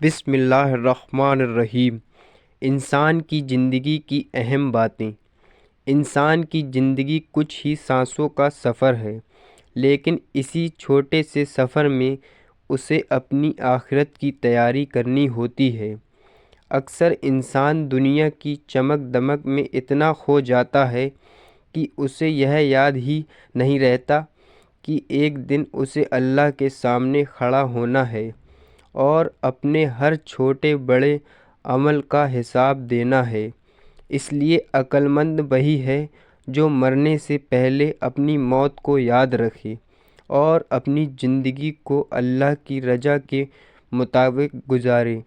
بسم اللہ الرحمن الرحیم۔ انسان کی زندگی کی اہم باتیں۔ انسان کی زندگی کچھ ہی سانسوں کا سفر ہے، لیکن اسی چھوٹے سے سفر میں اسے اپنی آخرت کی تیاری کرنی ہوتی ہے۔ اکثر انسان دنیا کی چمک دمک میں اتنا کھو جاتا ہے کہ اسے یہ یاد ہی نہیں رہتا کہ ایک دن اسے اللہ کے سامنے کھڑا ہونا ہے اور اپنے ہر چھوٹے بڑے عمل کا حساب دینا ہے۔ اس لیے عقل مند وہی ہے جو مرنے سے پہلے اپنی موت کو یاد رکھے اور اپنی زندگی کو اللہ کی رضا کے مطابق گزارے۔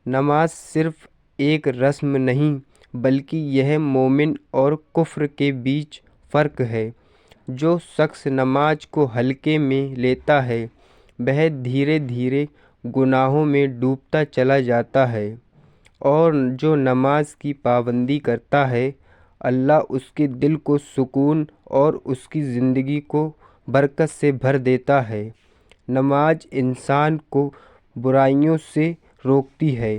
نماز صرف ایک رسم نہیں بلکہ یہ مومن اور کفر کے بیچ فرق ہے۔ جو شخص نماز کو ہلکے میں لیتا ہے وہ دھیرے دھیرے گناہوں میں ڈوبتا چلا جاتا ہے، اور جو نماز کی پابندی کرتا ہے اللہ اس کے دل کو سکون اور اس کی زندگی کو برکت سے بھر دیتا ہے۔ نماز انسان کو برائیوں سے روکتی ہے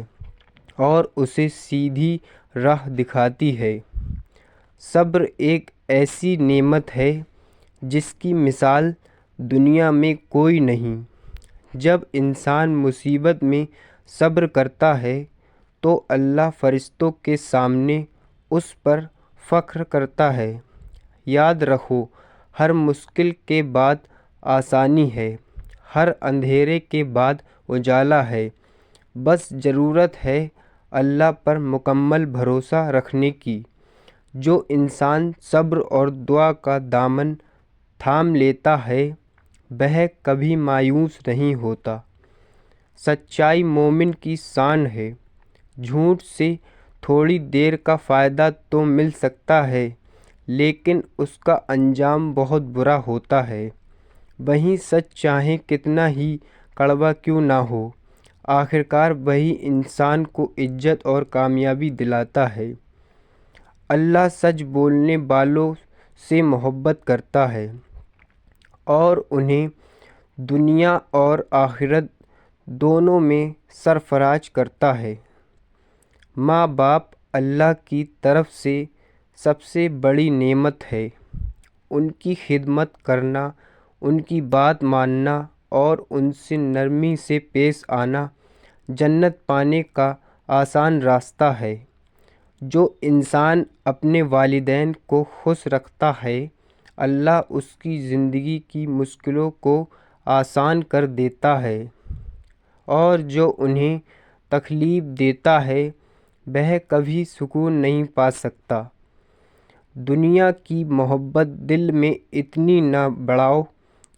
اور اسے سیدھی راہ دکھاتی ہے۔ صبر ایک ایسی نعمت ہے جس کی مثال دنیا میں کوئی نہیں۔ جب انسان مصیبت میں صبر کرتا ہے تو اللہ فرشتوں کے سامنے اس پر فخر کرتا ہے۔ یاد رکھو، ہر مشکل کے بعد آسانی ہے، ہر اندھیرے کے بعد اجالا ہے۔ بس ضرورت ہے اللہ پر مکمل بھروسہ رکھنے کی۔ جو انسان صبر اور دعا کا دامن تھام لیتا ہے وہ کبھی مایوس نہیں ہوتا۔ سچائی مومن کی شان ہے۔ جھوٹ سے تھوڑی دیر کا فائدہ تو مل سکتا ہے لیکن اس کا انجام بہت برا ہوتا ہے۔ وہیں سچ چاہے کتنا ہی کڑوا کیوں نہ ہو، آخرکار وہی انسان کو عزت اور کامیابی دلاتا ہے۔ اللہ سچ بولنے والوں سے محبت کرتا ہے اور انہیں دنیا اور آخرت دونوں میں سرفراز کرتا ہے۔ ماں باپ اللہ کی طرف سے سب سے بڑی نعمت ہے۔ ان کی خدمت کرنا، ان کی بات ماننا اور ان سے نرمی سے پیش آنا جنت پانے کا آسان راستہ ہے۔ جو انسان اپنے والدین کو خوش رکھتا ہے اللہ اس کی زندگی کی مشکلوں کو آسان کر دیتا ہے، اور جو انہیں تکلیف دیتا ہے وہ کبھی سکون نہیں پا سکتا۔ دنیا کی محبت دل میں اتنی نہ بڑھاؤ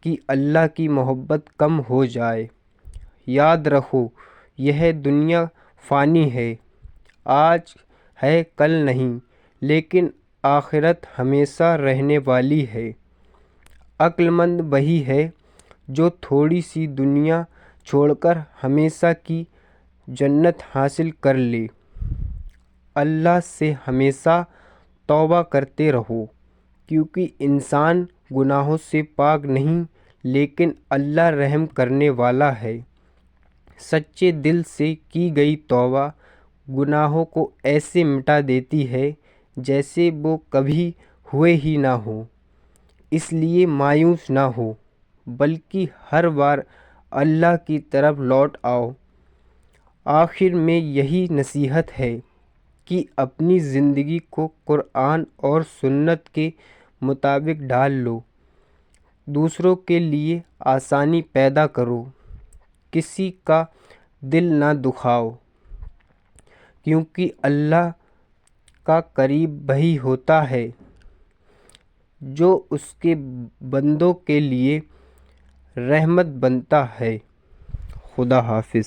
کہ اللہ کی محبت کم ہو جائے۔ یاد رکھو، یہ دنیا فانی ہے، آج ہے کل نہیں، لیکن آخرت ہمیشہ رہنے والی ہے۔ عقل مند وہی ہے جو تھوڑی سی دنیا چھوڑ کر ہمیشہ کی جنت حاصل کر لے۔ اللہ سے ہمیشہ توبہ کرتے رہو، کیونکہ انسان گناہوں سے پاک نہیں لیکن اللہ رحم کرنے والا ہے۔ سچے دل سے کی گئی توبہ گناہوں کو ایسے مٹا دیتی ہے جیسے وہ کبھی ہوئے ہی نہ ہوں۔ اس لیے مایوس نہ ہو بلکہ ہر بار اللہ کی طرف لوٹ آؤ۔ آخر میں یہی نصیحت ہے کہ اپنی زندگی کو قرآن اور سنت کے مطابق ڈھال لو، دوسروں کے لیے آسانی پیدا کرو، کسی کا دل نہ دکھاؤ، کیونکہ اللہ کا قریب وہی ہوتا ہے جو اس کے بندوں کے لیے رحمت بنتا ہے۔ خدا حافظ۔